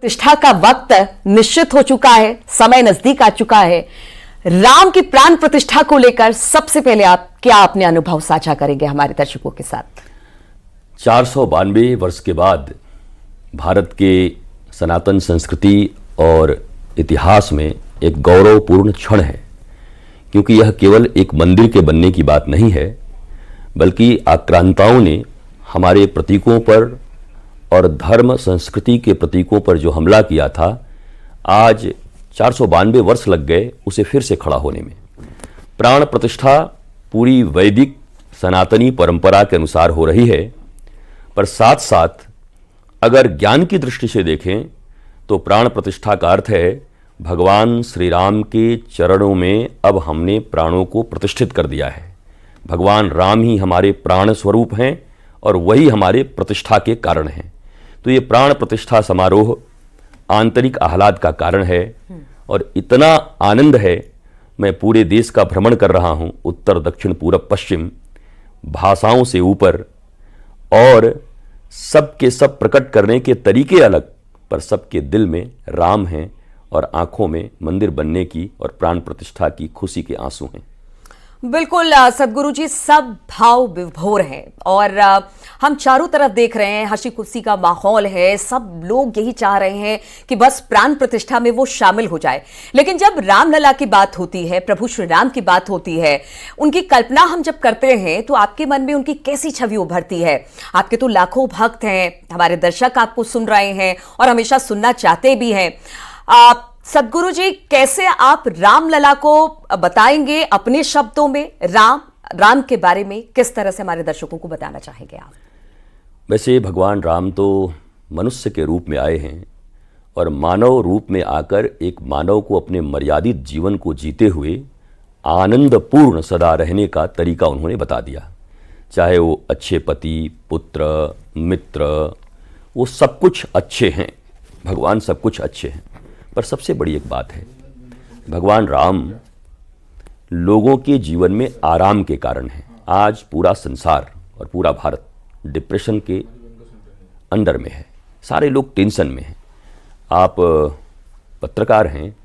प्रतिष्ठा का वक्त निश्चित हो चुका है, समय नजदीक आ चुका है। राम की प्राण प्रतिष्ठा को लेकर सबसे पहले आप क्या अपने अनुभव साझा करेंगे हमारे दर्शकों के साथ? 492 वर्ष के बाद भारत के सनातन संस्कृति और इतिहास में एक गौरवपूर्ण क्षण है, क्योंकि यह केवल एक मंदिर के बनने की बात नहीं है, बल्कि आक्रांताओं ने हमारे प्रतीकों पर और धर्म संस्कृति के प्रतीकों पर जो हमला किया था, आज 492 वर्ष लग गए उसे फिर से खड़ा होने में। प्राण प्रतिष्ठा पूरी वैदिक सनातनी परंपरा के अनुसार हो रही है, पर साथ साथ अगर ज्ञान की दृष्टि से देखें तो प्राण प्रतिष्ठा का अर्थ है भगवान श्री राम के चरणों में अब हमने प्राणों को प्रतिष्ठित कर दिया है। भगवान राम ही हमारे प्राण स्वरूप हैं और वही हमारे प्रतिष्ठा के कारण हैं। तो ये प्राण प्रतिष्ठा समारोह आंतरिक आह्लाद का कारण है और इतना आनंद है। मैं पूरे देश का भ्रमण कर रहा हूँ, उत्तर दक्षिण पूरब पश्चिम, भाषाओं से ऊपर, और सबके सब प्रकट करने के तरीके अलग, पर सबके दिल में राम हैं और आंखों में मंदिर बनने की और प्राण प्रतिष्ठा की खुशी के आंसू हैं। बिल्कुल सदगुरु जी, सब भाव विभोर हैं और हम चारों तरफ देख रहे हैं, हंसी खुशी का माहौल है। सब लोग यही चाह रहे हैं कि बस प्राण प्रतिष्ठा में वो शामिल हो जाए। लेकिन जब रामलला की बात होती है, प्रभु श्री राम की बात होती है, उनकी कल्पना हम जब करते हैं तो आपके मन में उनकी कैसी छवि उभरती है? आपके तो लाखों भक्त हैं, हमारे दर्शक आपको सुन रहे हैं और हमेशा सुनना चाहते भी हैं। सदगुरु जी, कैसे आप रामलला को बताएंगे अपने शब्दों में? राम के बारे में किस तरह से हमारे दर्शकों को बताना चाहेंगे आप? वैसे भगवान राम तो मनुष्य के रूप में आए हैं और मानव रूप में आकर एक मानव को अपने मर्यादित जीवन को जीते हुए आनंदपूर्ण सदा रहने का तरीका उन्होंने बता दिया। चाहे वो अच्छे पति, पुत्र, मित्र, वो सब कुछ अच्छे हैं। भगवान सब कुछ अच्छे हैं, पर सबसे बड़ी एक बात है, भगवान राम लोगों के जीवन में आराम के कारण है। आज पूरा संसार और पूरा भारत डिप्रेशन के अंडर में है, सारे लोग टेंशन में हैं। आप पत्रकार हैं,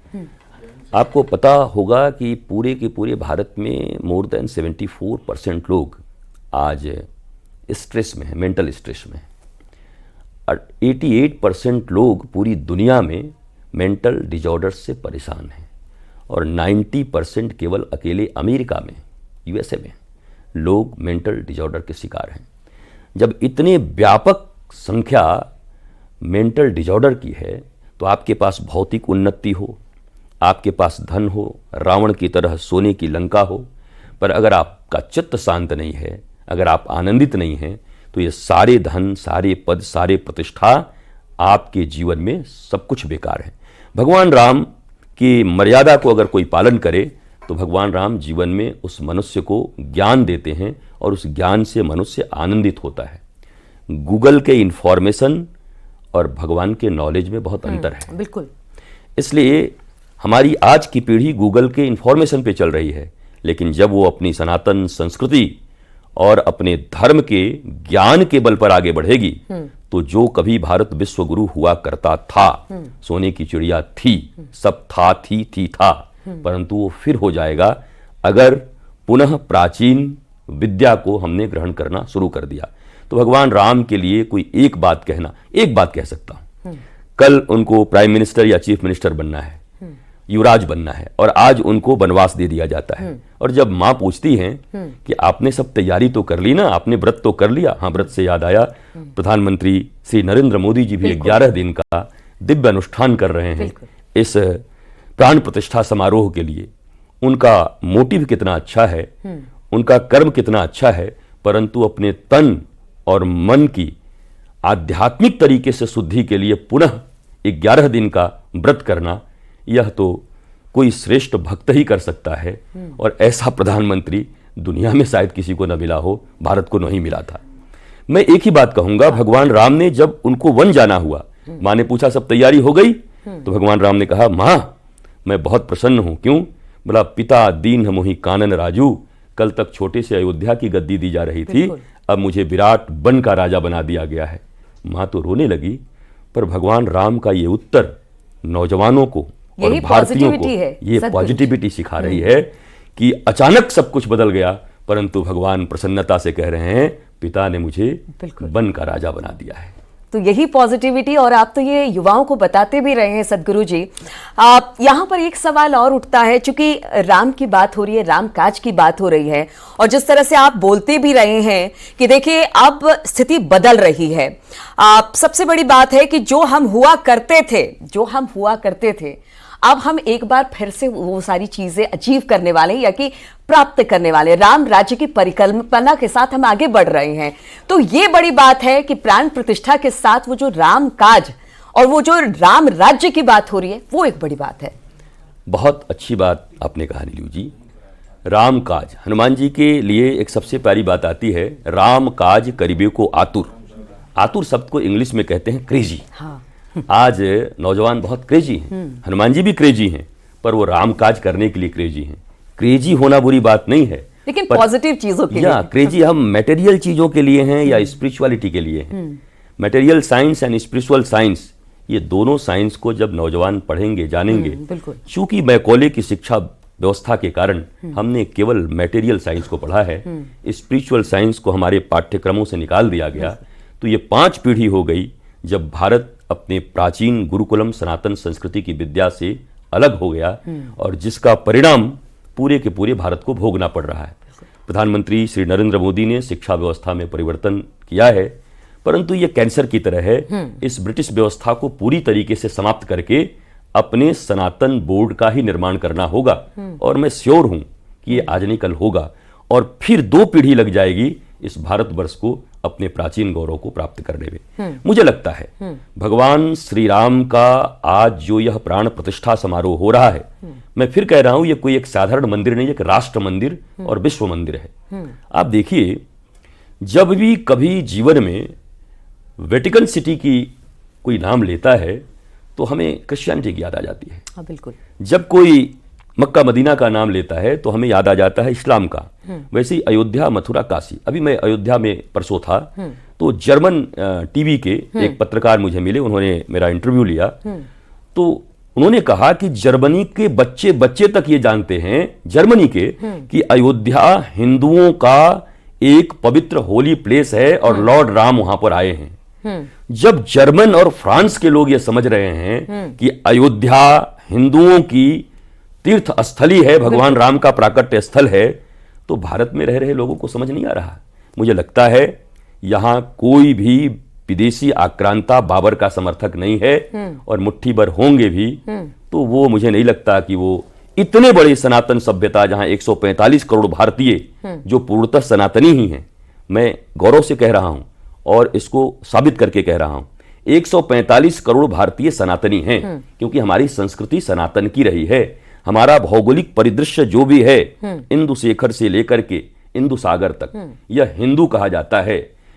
आपको पता होगा कि पूरे के पूरे भारत में मोर देन 74% लोग आज स्ट्रेस में हैं, मेंटल स्ट्रेस में हैं, और 88% लोग पूरी दुनिया में मेंटल डिजॉर्डर से परेशान हैं, और 90% केवल अकेले अमेरिका में, यूएसए में लोग मेंटल डिजॉर्डर के शिकार हैं। जब इतने व्यापक संख्या मेंटल डिजॉर्डर की है, तो आपके पास भौतिक उन्नति हो, आपके पास धन हो, रावण की तरह सोने की लंका हो, पर अगर आपका चित्त शांत नहीं है, अगर आप आनंदित नहीं हैं, तो ये सारे धन, सारे पद, सारे प्रतिष्ठा आपके जीवन में सब कुछ बेकार है। भगवान राम की मर्यादा को अगर कोई पालन करे तो भगवान राम जीवन में उस मनुष्य को ज्ञान देते हैं और उस ज्ञान से मनुष्य आनंदित होता है। गूगल के इंफॉर्मेशन और भगवान के नॉलेज में बहुत अंतर है। बिल्कुल। इसलिए हमारी आज की पीढ़ी गूगल के इंफॉर्मेशन पे चल रही है, लेकिन जब वो अपनी सनातन संस्कृति और अपने धर्म के ज्ञान के बल पर आगे बढ़ेगी, तो जो कभी भारत विश्व गुरु हुआ करता था, सोने की चिड़िया थी, सब था, थी था, परंतु वो फिर हो जाएगा अगर पुनः प्राचीन विद्या को हमने ग्रहण करना शुरू कर दिया। तो भगवान राम के लिए कोई एक बात कह सकता हूं, कल उनको प्राइम मिनिस्टर या चीफ मिनिस्टर बनना है, युवराज बनना है, और आज उनको वनवास दे दिया जाता है। और जब माँ पूछती हैं कि आपने सब तैयारी तो कर ली ना, आपने व्रत तो कर लिया? हाँ, व्रत से याद आया, प्रधानमंत्री श्री नरेंद्र मोदी जी भी 11 दिन का दिव्य अनुष्ठान कर रहे हैं इस प्राण प्रतिष्ठा समारोह के लिए। उनका मोटिव कितना अच्छा है, उनका कर्म कितना अच्छा है, परंतु अपने तन और मन की आध्यात्मिक तरीके से शुद्धि के लिए पुनः 11 दिन का व्रत करना, यह तो कोई श्रेष्ठ भक्त ही कर सकता है, और ऐसा प्रधानमंत्री दुनिया में शायद किसी को न मिला हो, भारत को नहीं मिला था। मैं एक ही बात कहूंगा, भगवान राम ने जब उनको वन जाना हुआ, माँ ने पूछा सब तैयारी हो गई? तो भगवान राम ने कहा, माँ मैं बहुत प्रसन्न हूं। क्यों? बोला, पिता दीन मोहि कानन राजू, कल तक छोटे से अयोध्या की गद्दी दी जा रही थी, अब मुझे विराट वन का राजा बना दिया गया है। माँ तो रोने लगी, पर भगवान राम का ये उत्तर नौजवानों को और यही भारतीयों को पॉजिटिविटी है, ये सद्गुरु पॉजिटिविटी सिखा रही है कि अचानक सब कुछ बदल गया, परंतु भगवान प्रसन्नता से कह रहे हैं पिता ने मुझे बिल्कुल। वन का राजा बना दिया है। तो यही पॉजिटिविटी, और आप तो ये युवाओं को बताते भी रहे हैं सद्गुरु जी। यहाँ पर एक सवाल और उठता है, चूंकि राम की बात हो रही है, राम काज की बात हो रही है, और जिस तरह से आप बोलते भी रहे हैं कि देखिए अब स्थिति बदल रही है। सबसे बड़ी बात है कि जो हम हुआ करते थे अब हम एक बार फिर से वो सारी चीजें अचीव करने वाले हैं, या कि प्राप्त करने वाले, राम राज्य की परिकल्पना के साथ हम आगे बढ़ रहे हैं। तो ये बड़ी बात है कि प्राण प्रतिष्ठा के साथ वो जो राम काज और वो जो राम राज्य की बात हो रही है, वो एक बड़ी बात है। बहुत अच्छी बात आपने कहा नीलू जी। राम काज, हनुमान जी के लिए एक सबसे प्यारी बात आती है, राम काज करिबे को आतुर। आतुर शब्द को इंग्लिश में कहते हैं क्रेजी। हाँ। आज नौजवान बहुत क्रेजी हैं, हनुमान जी भी क्रेजी हैं, पर वो राम काज करने के लिए क्रेजी हैं। क्रेजी होना बुरी बात नहीं है, लेकिन पॉजिटिव चीजों के लिए। क्रेजी हम मटेरियल चीजों के लिए हैं या स्पिरिचुअलिटी के लिए हैं। Material science and spiritual science, ये दोनों साइंस को जब नौजवान पढ़ेंगे, जानेंगे, चूंकि मैकॉले की शिक्षा व्यवस्था के कारण हमने केवल मटेरियल साइंस को पढ़ा है, स्पिरिचुअल साइंस को हमारे पाठ्यक्रमों से निकाल दिया गया, तो ये 5 पीढ़ी हो गई जब भारत अपने प्राचीन गुरुकुलम सनातन संस्कृति की विद्या से अलग हो गया, और जिसका परिणाम पूरे के पूरे भारत को भोगना पड़ रहा है। प्रधानमंत्री श्री नरेंद्र मोदी ने शिक्षा व्यवस्था में परिवर्तन किया है, परंतु यह कैंसर की तरह है। इस ब्रिटिश व्यवस्था को पूरी तरीके से समाप्त करके अपने सनातन बोर्ड का ही निर्माण करना होगा, और मैं श्योर हूं कि ये आज नहीं कल होगा, और फिर 2 पीढ़ी लग जाएगी इस भारतवर्ष को अपने प्राचीन गौरव को प्राप्त करने में। मुझे लगता है भगवान श्री राम का आज जो यह प्राण प्रतिष्ठा समारोह हो रहा है, मैं फिर कह रहा हूं, यह कोई एक साधारण मंदिर नहीं, एक राष्ट्र मंदिर और विश्व मंदिर है। आप देखिए, जब भी कभी जीवन में वेटिकन सिटी की कोई नाम लेता है तो हमें क्रिश्चियनिटी की याद आ जाती है। हाँ, बिल्कुल। जब कोई मक्का मदीना का नाम लेता है तो हमें याद आ जाता है इस्लाम का। वैसे ही अयोध्या, मथुरा, काशी। अभी मैं अयोध्या में परसों था, तो जर्मन टीवी के एक पत्रकार मुझे मिले, उन्होंने मेरा इंटरव्यू लिया, तो उन्होंने कहा कि जर्मनी के बच्चे बच्चे तक ये जानते हैं, जर्मनी के, कि अयोध्या हिंदुओं का एक पवित्र होली प्लेस है और लॉर्ड राम वहां पर आए हैं। जब जर्मन और फ्रांस के लोग ये समझ रहे हैं कि अयोध्या हिंदुओं की तीर्थ स्थली है, भगवान राम का प्राकट्य स्थल है, तो भारत में रह रहे लोगों को समझ नहीं आ रहा। मुझे लगता है यहां कोई भी विदेशी आक्रांता बाबर का समर्थक नहीं है, और मुट्ठी भर होंगे भी तो वो मुझे नहीं लगता कि वो इतने बड़े सनातन सभ्यता, जहां 145 करोड़ भारतीय जो पूर्णतः सनातनी ही हैं, मैं गौरव से कह रहा हूं और इसको साबित करके कह रहा हूं, 145 करोड़ भारतीय सनातनी हैं, क्योंकि हमारी संस्कृति सनातन की रही है। हमारा भौगोलिक परिदृश्य जो भी है, इंदु शेखर से लेकर के इंदु सागर तक, यह हिंदू कहा जाता है।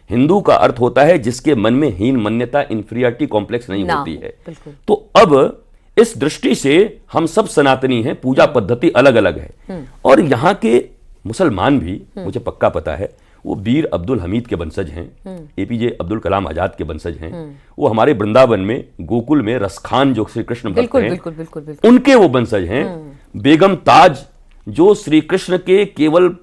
हिंदू का अर्थ होता है जिसके मन में हीन मान्यता, इंफीरियरिटी कॉम्प्लेक्स नहीं होती है। तो अब इस दृष्टि से हम सब सनातनी हैं, पूजा पद्धति अलग अलग है। और यहाँ के मुसलमान भी, मुझे पक्का पता है, वो वीर अब्दुल हमीद के वंशज हैं, एपीजे अब्दुल कलाम आजाद के वंशज हैं। वो हमारे वृंदावन में गोकुल में रसखान जो श्री कृष्ण भक्त हैं, उनके वो वंशज हैं। बेगम ताज जो श्री कृष्ण के केवल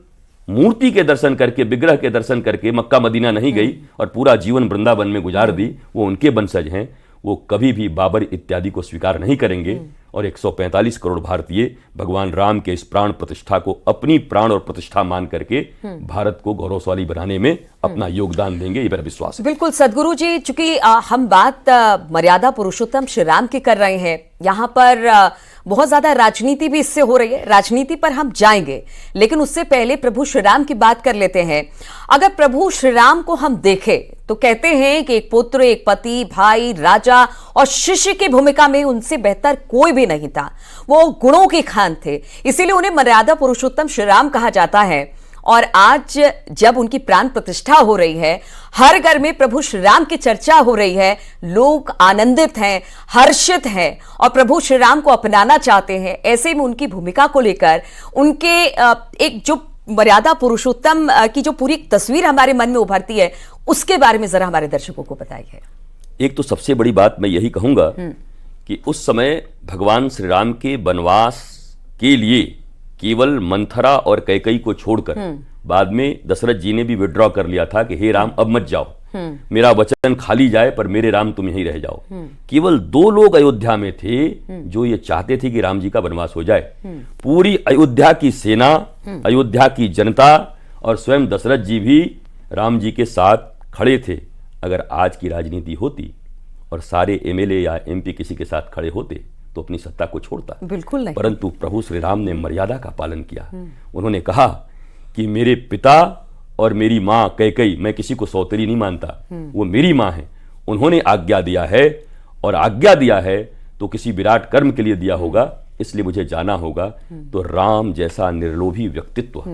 मूर्ति के दर्शन करके, विग्रह के दर्शन करके मक्का मदीना नहीं गई और पूरा जीवन वृंदावन में गुजार दी, वो उनके वंशज हैं। वो कभी भी बाबर इत्यादि को स्वीकार नहीं करेंगे, और 145 करोड़ भारतीय भगवान राम के इस प्राण प्रतिष्ठा को अपनी प्राण और प्रतिष्ठा मान करके भारत को गौरवशाली बनाने में अपना योगदान देंगे, ये मेरा विश्वास है। बिल्कुल सद्गुरु जी, चूंकि हम बात मर्यादा पुरुषोत्तम श्री राम की कर रहे हैं, यहाँ पर बहुत ज्यादा राजनीति भी इससे हो रही है। राजनीति पर हम जाएंगे, लेकिन उससे पहले प्रभु श्री राम की बात कर लेते हैं। अगर प्रभु श्री राम को हम देखें तो कहते हैं कि एक पुत्र, एक पति, भाई, राजा और शिष्य की भूमिका में उनसे बेहतर कोई भी नहीं था। वो गुणों के खान थे, इसीलिए उन्हें मर्यादा पुरुषोत्तम श्री राम कहा जाता है। और आज जब उनकी प्राण प्रतिष्ठा हो रही है, हर घर में प्रभु श्री राम की चर्चा हो रही है, लोग आनंदित हैं, हर्षित हैं और प्रभु श्री राम को अपनाना चाहते हैं। ऐसे में उनकी भूमिका को लेकर उनके एक जो मर्यादा पुरुषोत्तम की जो पूरी तस्वीर हमारे मन में उभरती है, उसके बारे में जरा हमारे दर्शकों को बताइए। एक तो सबसे बड़ी बात मैं यही कहूंगा कि उस समय भगवान श्री राम के वनवास के लिए केवल मंथरा और कैकेयी को छोड़कर बाद में दशरथ जी ने भी विड्रॉ कर लिया था कि हे राम अब मत जाओ, मेरा वचन खाली जाए पर मेरे राम तुम यहीं रह जाओ। केवल 2 लोग अयोध्या में थे जो ये चाहते थे कि राम जी का वनवास हो जाए। पूरी अयोध्या की सेना, अयोध्या की जनता और स्वयं दशरथ जी भी राम जी के साथ खड़े थे। अगर आज की राजनीति होती और सारे एमएलए या एमपी किसी के साथ खड़े होते तो अपनी सत्ता को छोड़ता, बिल्कुल नहीं। परंतु प्रभु श्री राम ने मर्यादा का पालन किया। उन्होंने कहा कि मेरे पिता और मेरी माँ कैकेयी, मैं किसी को सौतेली नहीं मानता, वो मेरी माँ है, उन्होंने आज्ञा दिया है और आज्ञा दिया है तो किसी विराट कर्म के लिए दिया होगा, इसलिए मुझे जाना होगा। तो राम जैसा निर्लोभी व्यक्तित्व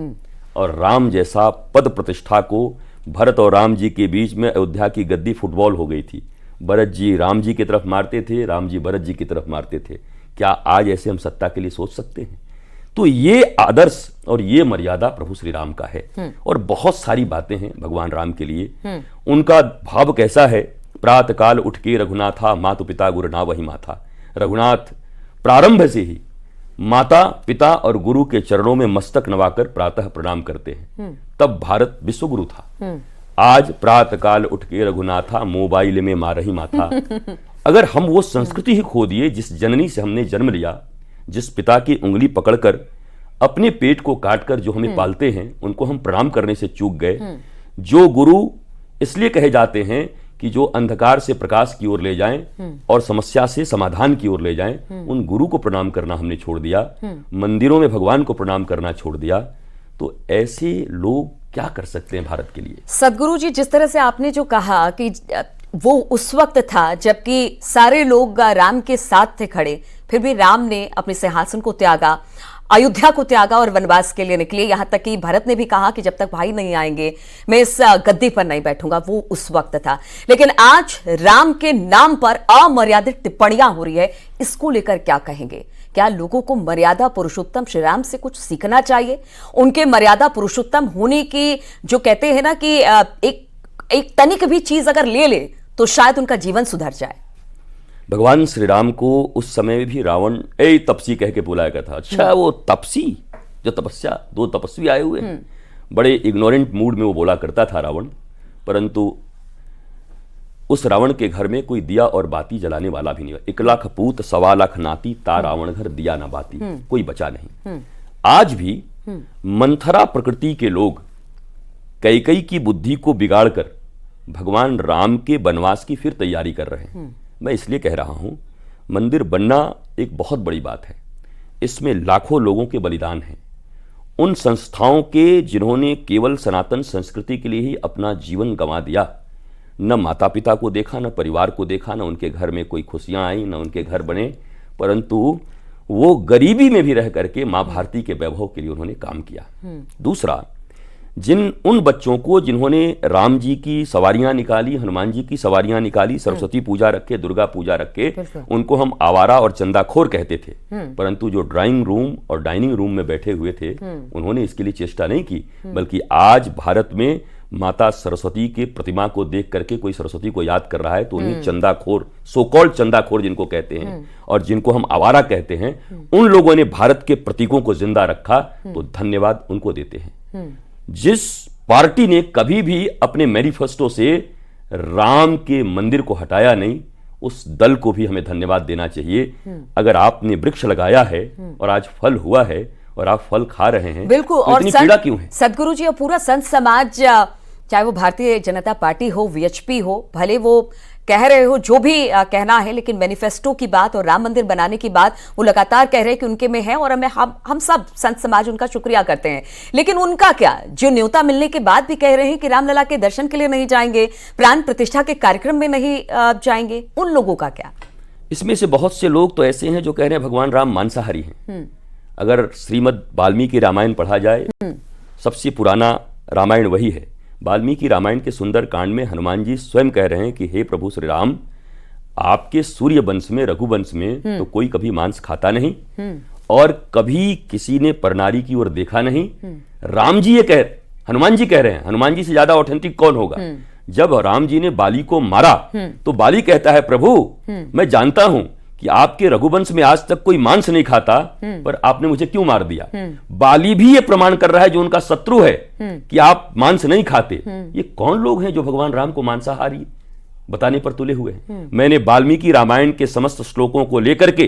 और राम जैसा पद प्रतिष्ठा को भरत और राम जी के बीच में अयोध्या की गद्दी फुटबॉल हो गई थी। भरत जी राम जी की तरफ मारते थे, राम जी भरत जी की तरफ मारते थे। क्या आज ऐसे हम सत्ता के लिए सोच सकते हैं? तो ये आदर्श और ये मर्यादा प्रभु श्री राम का है। और बहुत सारी बातें हैं भगवान राम के लिए। उनका भाव कैसा है? प्रातः काल उठ के रघुनाथा, मातु पिता गुरु ना वही माथा। रघुनाथ प्रारंभ से ही माता पिता और गुरु के चरणों में मस्तक नवाकर प्रातः प्रणाम करते हैं। तब भारत विश्वगुरु था। आज प्रातः काल उठ के रघुनाथा, मोबाइल में मारही माथा। अगर हम वो संस्कृति ही खो दिए जिस जननी से हमने जन्म लिया, जिस पिता की उंगली पकड़कर अपने पेट को काटकर जो हमें पालते हैं, उनको हम प्रणाम करने से चूक गए। जो गुरु इसलिए कहे जाते हैं कि जो अंधकार से प्रकाश की ओर ले जाएं और समस्या से समाधान की ओर ले जाएं, उन गुरु को प्रणाम करना हमने छोड़ दिया। मंदिरों में भगवान को प्रणाम करना छोड़ दिया। तो ऐसे लोग क्या कर सकते हैं भारत के लिए? सदगुरु जी, जिस तरह से आपने जो कहा कि वो उस वक्त था जबकि सारे लोग राम के साथ थे खड़े, फिर भी राम ने अपने सिंहासन को त्यागा, अयोध्या को त्यागा और वनवास के लिए निकले। यहां तक कि भरत ने भी कहा कि जब तक भाई नहीं आएंगे मैं इस गद्दी पर नहीं बैठूंगा। वो उस वक्त था। लेकिन आज राम के नाम पर अमर्यादित टिप्पणियां हो रही है, इसको लेकर क्या कहेंगे? क्या लोगों को मर्यादा पुरुषोत्तम श्री राम से कुछ सीखना चाहिए? उनके मर्यादा पुरुषोत्तम होने की जो कहते हैं ना कि एक तनिक भी चीज अगर ले ले तो शायद उनका जीवन सुधर जाए। भगवान श्री राम को उस समय भी रावण ए तपसी कह के बुलाया गया था। अच्छा, वो तपसी जो तपस्या, 2 तपस्वी आए हुए हैं, बड़े इग्नोरेंट मूड में वो बोला करता था रावण। परंतु उस रावण के घर में कोई दिया और बाती जलाने वाला भी नहीं हुआ। 1 लाख पूत 1.25 लाख नाती, ता रावण घर दिया ना बाती, कोई बचा नहीं। आज भी मंथरा प्रकृति के लोग कैकेयी की बुद्धि को बिगाड़कर भगवान राम के वनवास की फिर तैयारी कर रहे हैं। मैं इसलिए कह रहा हूं, मंदिर बनना एक बहुत बड़ी बात है, इसमें लाखों लोगों के बलिदान हैं। उन संस्थाओं के जिन्होंने केवल सनातन संस्कृति के लिए ही अपना जीवन गंवा दिया, न माता पिता को देखा, न परिवार को देखा, न उनके घर में कोई खुशियां आई, न उनके घर बने, परंतु वो गरीबी में भी रह करके माँ भारती के वैभव के लिए उन्होंने काम किया। दूसरा, उन बच्चों को जिन्होंने राम जी की सवारियां निकाली, हनुमान जी की सवारियां निकाली, सरस्वती पूजा रखे, दुर्गा पूजा रखे, उनको हम आवारा और चंदाखोर कहते थे। परंतु जो ड्राइंग रूम और डाइनिंग रूम में बैठे हुए थे, उन्होंने इसके लिए चेष्टा नहीं की, बल्कि आज भारत में माता सरस्वती के प्रतिमा को देख करके कोई सरस्वती को याद कर रहा है तो उन्हें चंदाखोर, सो कॉल्ड चंदाखोर जिनको कहते हैं और जिनको हम आवारा कहते हैं, उन लोगों ने भारत के प्रतीकों को जिंदा रखा, तो धन्यवाद उनको देते हैं। जिस पार्टी ने कभी भी अपने मैनिफेस्टो से राम के मंदिर को हटाया नहीं, उस दल को भी हमें धन्यवाद देना चाहिए। अगर आपने वृक्ष लगाया है और आज फल हुआ है और आप फल खा रहे हैं, बिल्कुल, तो और इतनी पीड़ा क्यों है? सदगुरु जी और पूरा संत समाज, चाहे वो भारतीय जनता पार्टी हो, वीएचपी हो, भले वो कह रहे हो जो भी कहना है, लेकिन मैनिफेस्टो की बात और राम मंदिर बनाने की बात वो लगातार कह रहे हैं कि उनके में है, और हम सब संत समाज उनका शुक्रिया करते हैं। लेकिन उनका क्या, जो न्योता मिलने के बाद भी कह रहे हैं कि रामलला के दर्शन के लिए नहीं जाएंगे, प्राण प्रतिष्ठा के कार्यक्रम में नहीं जाएंगे, उन लोगों का क्या? इसमें से बहुत से लोग तो ऐसे हैं जो कह रहे हैं भगवान राम मांसाहारी हैं। अगर श्रीमद् वाल्मीकि रामायण पढ़ा जाए, सबसे पुराना रामायण वही है। वाल्मीकि रामायण के सुंदर कांड में हनुमान जी स्वयं कह रहे हैं कि हे प्रभु श्री राम, आपके सूर्य वंश में, रघुवंश में तो कोई कभी मांस खाता नहीं और कभी किसी ने परनारी की ओर देखा नहीं। राम जी ये हनुमान जी कह रहे हैं, हनुमान जी से ज्यादा ऑथेंटिक कौन होगा? जब राम जी ने बाली को मारा तो बाली कहता है, प्रभु मैं जानता हूं कि आपके रघुवंश में आज तक कोई मांस नहीं खाता, पर आपने मुझे क्यों मार दिया। बाली भी ये प्रमाण कर रहा है, जो उनका शत्रु है, कि आप मांस नहीं खाते। ये कौन लोग हैं जो भगवान राम को मांसाहारी बताने पर तुले हुए हैं। मैंने वाल्मीकि रामायण के समस्त श्लोकों को लेकर के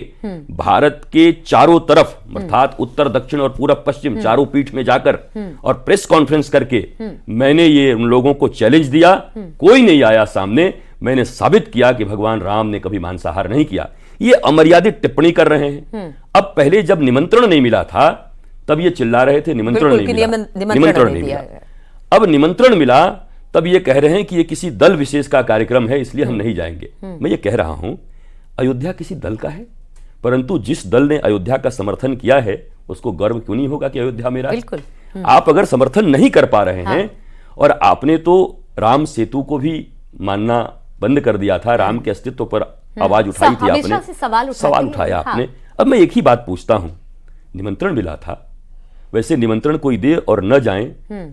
भारत के चारों तरफ अर्थात उत्तर दक्षिण और पूरब पश्चिम चारों पीठ में जाकर और प्रेस कॉन्फ्रेंस करके मैंने ये उन लोगों को चैलेंज दिया, कोई नहीं आया सामने। मैंने साबित किया कि भगवान राम ने कभी मांसाहार नहीं किया। ये अमर्यादित टिप्पणी कर रहे हैं। अब पहले जब निमंत्रण नहीं मिला था तब ये चिल्ला रहे थे निमंत्रण नहीं मिला, निमंत्रण नहीं मिला। अब निमंत्रण मिला तब ये कह रहे हैं कि ये किसी दल विशेष का कार्यक्रम है, इसलिए हम नहीं जाएंगे। मैं ये कह रहा हूं, अयोध्या किसी दल का है, परंतु जिस दल ने अयोध्या का समर्थन किया है उसको गर्व क्यों नहीं होगा कि अयोध्या मेरा है। आप अगर समर्थन नहीं कर पा रहे हैं, और आपने तो राम सेतु को भी मानना बंद कर दिया था, राम के अस्तित्व पर आवाज उठाई थी आपने, सवाल उठाया आपने। अब मैं एक ही बात पूछता हूं, निमंत्रण मिला था, वैसे निमंत्रण कोई दे और न जाए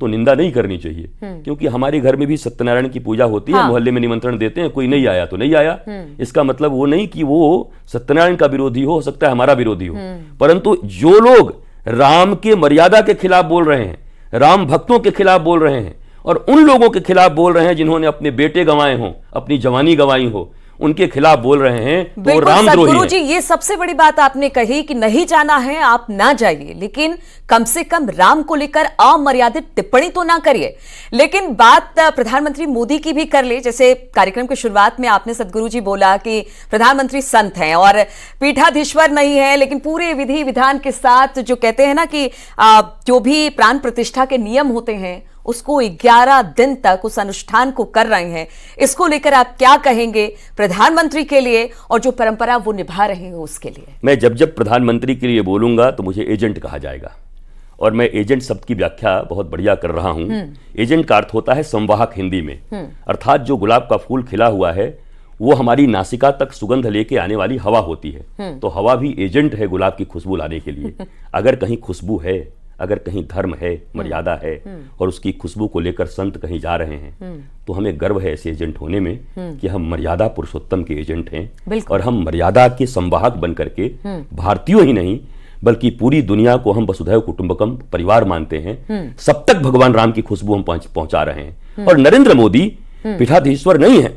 तो निंदा नहीं करनी चाहिए, क्योंकि हमारे घर में भी सत्यनारायण की पूजा होती है, मोहल्ले में निमंत्रण देते हैं, कोई नहीं आया तो नहीं आया। इसका मतलब वो नहीं कि वो सत्यनारायण का विरोधी हो सकता है हमारा विरोधी हो, परंतु जो लोग राम के मर्यादा के खिलाफ बोल रहे हैं, राम भक्तों के खिलाफ बोल रहे हैं, और उन लोगों के खिलाफ बोल रहे हैं जिन्होंने अपने बेटे गंवाए हों, अपनी जवानी गंवाई हो, उनके खिलाफ बोल रहे हैं, तो रामद्रोही हैं। जी, ये सबसे बड़ी बात आपने कही कि नहीं जाना है आप ना जाइए, लेकिन कम से कम राम को लेकर अमर्यादित टिप्पणी तो ना करिए। लेकिन बात प्रधानमंत्री मोदी की भी कर ले। जैसे कार्यक्रम की शुरुआत में आपने सदगुरु जी बोला कि प्रधानमंत्री संत हैं और पीठाधीश्वर नहीं है, लेकिन पूरे विधि विधान के साथ जो कहते हैं ना कि जो भी प्राण प्रतिष्ठा के नियम होते हैं उसको 11 दिन तक उस अनुष्ठान को कर रहे हैं। इसको लेकर आप क्या कहेंगे प्रधानमंत्री के लिए और जो परंपरा वो निभा रहे हैं उसके लिए? मैं जब जब प्रधानमंत्री के लिए बोलूंगा तो मुझे एजेंट कहा जाएगा, और मैं एजेंट शब्द की व्याख्या बहुत बढ़िया कर रहा हूं। एजेंट का अर्थ होता है संवाहक हिंदी में, अर्थात जो गुलाब का फूल खिला हुआ है वो हमारी नासिका तक सुगंध लेके आने वाली हवा होती है, तो हवा भी एजेंट है गुलाब की खुशबू लाने के लिए। अगर कहीं खुशबू है, अगर कहीं धर्म है, मर्यादा है, और उसकी खुशबू को लेकर संत कहीं जा रहे हैं, तो हमें गर्व है ऐसे एजेंट होने में कि हम मर्यादा पुरुषोत्तम के एजेंट हैं, और हम मर्यादा के संवाहक बन करके भारतीयों ही नहीं बल्कि पूरी दुनिया को हम वसुधैव कुटुंबकम परिवार मानते हैं, सब तक भगवान राम की खुशबू हम पहुंचा रहे हैं। और नरेंद्र मोदी पीठाधीश्वर नहीं है,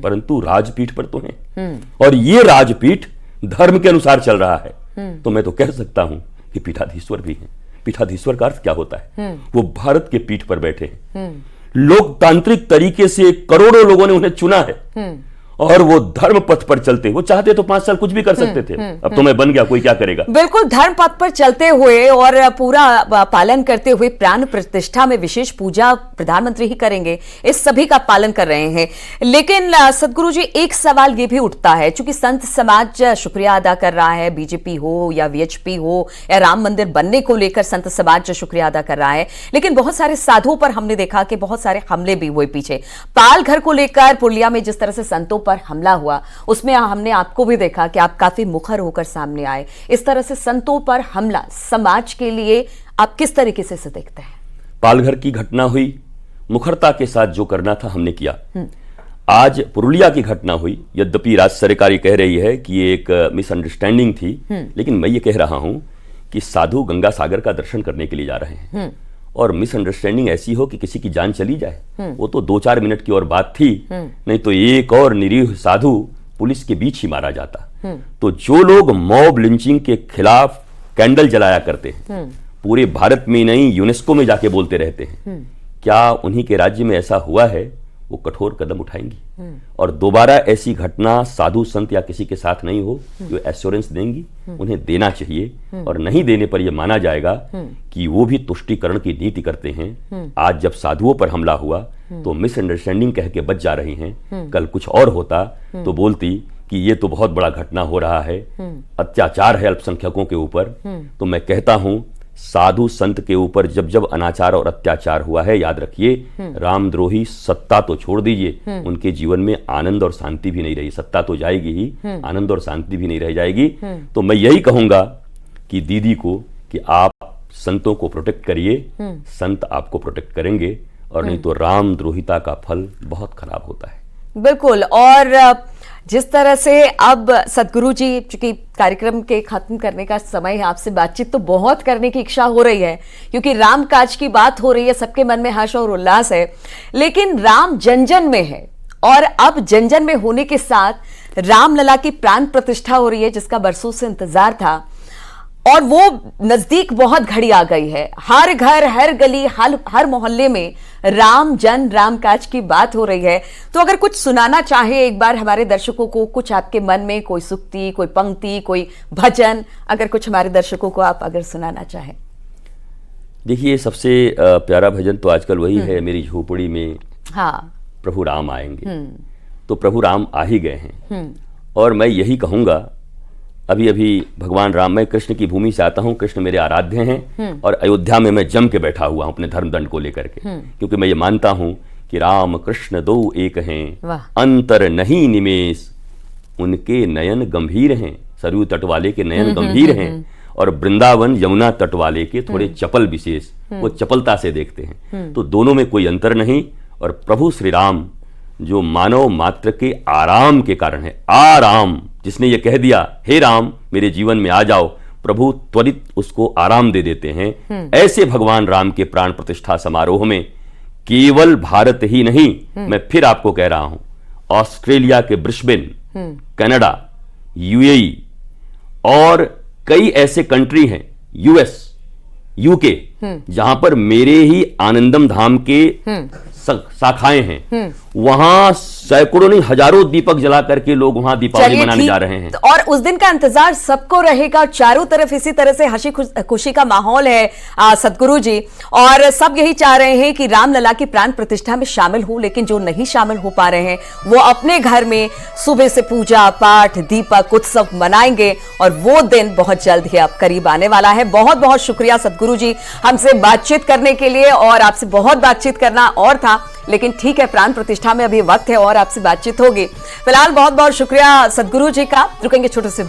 परंतु राजपीठ पर तो हैं, और ये राजपीठ धर्म के अनुसार चल रहा है, तो मैं तो कह सकता हूं कि पीठाधीश्वर भी हैं। पीठाधीश्वर का अर्थ क्या होता है? वो भारत के पीठ पर बैठे हैं, लोकतांत्रिक तरीके से करोड़ों लोगों ने उन्हें चुना है, और वो धर्म पथ पर चलते, वो चाहते तो 5 साल कुछ भी कर सकते थे, अब तो मैं बन गया, कोई क्या करेगा। बिल्कुल, धर्म पथ पर चलते हुए और पूरा पालन करते हुए प्राण प्रतिष्ठा में विशेष पूजा प्रधानमंत्री ही करेंगे, इस सभी का पालन कर रहे हैं। लेकिन सदगुरु जी, एक सवाल ये भी उठता है, चूंकि संत समाज शुक्रिया अदा कर रहा है, बीजेपी हो या वीएचपी हो या राम मंदिर बनने को लेकर संत समाज शुक्रिया अदा कर रहा है, लेकिन बहुत सारे साधुओं पर हमने देखा कि बहुत सारे हमले भी हुए पीछे। पाल घर को लेकर पुरलिया में जिस तरह से संतों पर हमला हुआ, उसमें हमने आपको भी देखा कि आप काफी मुखर होकर सामने आए। इस तरह से संतों पर हमला समाज के लिए आप किस तरीके से देखते हैं? पालघर की घटना हुई, मुखरता के साथ जो करना था हमने किया। आज पुरुलिया की घटना हुई, यद्यपि राज्य सरकार कह रही है कि ये एक मिसअंडरस्टैंडिंग थी, लेकिन मैं ये कह रहा हूं कि साधु गंगा सागर का दर्शन करने के लिए जा रहे हैं, और मिसअंडरस्टैंडिंग ऐसी हो कि किसी की जान चली जाए, वो तो 2-4 मिनट की और बात थी, नहीं तो एक और निरीह साधु पुलिस के बीच ही मारा जाता। तो जो लोग मॉब लिंचिंग के खिलाफ कैंडल जलाया करते हैं, पूरे भारत में नहीं यूनेस्को में जाके बोलते रहते हैं, क्या उन्हीं के राज्य में ऐसा हुआ है? वो कठोर कदम उठाएंगी, और दोबारा ऐसी घटना साधु संत या किसी के साथ नहीं हो, जो एश्योरेंस देंगी, उन्हें देना चाहिए, और नहीं देने पर यह माना जाएगा कि वो भी तुष्टीकरण की नीति करते हैं। आज जब साधुओं पर हमला हुआ तो मिसअंडरस्टैंडिंग कह के बच जा रही हैं, कल कुछ और होता तो बोलती कि ये तो बहुत बड़ा घटना हो रहा है, अत्याचार है अल्पसंख्यकों के ऊपर। तो मैं कहता हूं, साधु संत के ऊपर जब जब अनाचार और अत्याचार हुआ है, याद रखिए, रामद्रोही सत्ता तो छोड़ दीजिए, उनके जीवन में आनंद और शांति भी नहीं रही। सत्ता तो जाएगी ही, आनंद और शांति भी नहीं रह जाएगी। तो मैं यही कहूंगा कि दीदी को कि आप संतों को प्रोटेक्ट करिए, संत आपको प्रोटेक्ट करेंगे, और नहीं तो रामद्रोहिता का फल बहुत खराब होता है। बिल्कुल। और जिस तरह से अब सदगुरु जी, चूंकि कार्यक्रम के खत्म करने का समय है, आपसे बातचीत तो बहुत करने की इच्छा हो रही है क्योंकि राम काज की बात हो रही है, सबके मन में हर्ष और उल्लास है, लेकिन राम जन जन में है और अब जन जन में होने के साथ रामलला की प्राण प्रतिष्ठा हो रही है जिसका बरसों से इंतजार था और वो नजदीक बहुत घड़ी आ गई है। हर घर, हर गली, हर मोहल्ले में राम जन राम काज की बात हो रही है। तो अगर कुछ सुनाना चाहे एक बार हमारे दर्शकों को, कुछ आपके मन में कोई सुक्ति, कोई पंक्ति, कोई भजन, अगर कुछ हमारे दर्शकों को आप अगर सुनाना चाहें। देखिए, सबसे प्यारा भजन तो आजकल वही है, मेरी झोपड़ी में हाँ, प्रभु राम आएंगे। तो प्रभु राम आ ही गए हैं और मैं यही कहूंगा, अभी अभी भगवान राम, मैं कृष्ण की भूमि से आता हूं, कृष्ण मेरे आराध्य हैं और अयोध्या में मैं जम के बैठा हुआ हूं अपने धर्म दंड को लेकर के, क्योंकि मैं ये मानता हूं कि राम कृष्ण दो एक हैं, अंतर नहीं निमेष, उनके नयन गंभीर हैं। सरयू तट वाले के नयन गंभीर हैं और वृंदावन यमुना तट वाले के थोड़े चपल विशेष, वो चपलता से देखते हैं। तो दोनों में कोई अंतर नहीं। और प्रभु श्री राम जो मानव मात्र के आराम के कारण है, आराम, जिसने ये कह दिया हे राम मेरे जीवन में आ जाओ, प्रभु त्वरित उसको आराम दे देते हैं। ऐसे भगवान राम के प्राण प्रतिष्ठा समारोह में केवल भारत ही नहीं, मैं फिर आपको कह रहा हूं, ऑस्ट्रेलिया के ब्रिस्बेन, कनाडा, यूएई और कई ऐसे कंट्री हैं, यूएस, यूके, जहां पर मेरे ही आनंदम धाम के शाखाएं हैं, वहां सैकड़ों नहीं हजारों दीपक जला करके लोग वहां दीपावली मनाने जा रहे हैं। और उस दिन का इंतजार सबको रहेगा, चारों तरफ इसी तरह से हंसी खुशी का माहौल है सदगुरु जी, और सब यही चाह रहे हैं कि रामलला की प्राण प्रतिष्ठा में शामिल हो, लेकिन जो नहीं शामिल हो पा रहे हैं वो अपने घर में सुबह से पूजा पाठ, दीपक उत्सव मनाएंगे और वो दिन बहुत जल्द ही अब करीब आने वाला है। बहुत बहुत शुक्रिया सदगुरु जी हमसे बातचीत करने के लिए, और आपसे बहुत बातचीत करना और था, लेकिन ठीक है, प्राण प्रतिष्ठा में अभी वक्त है और आपसे बातचीत होगी। फिलहाल बहुत बहुत शुक्रिया सदगुरु जी का। रुकेंगे छोटे से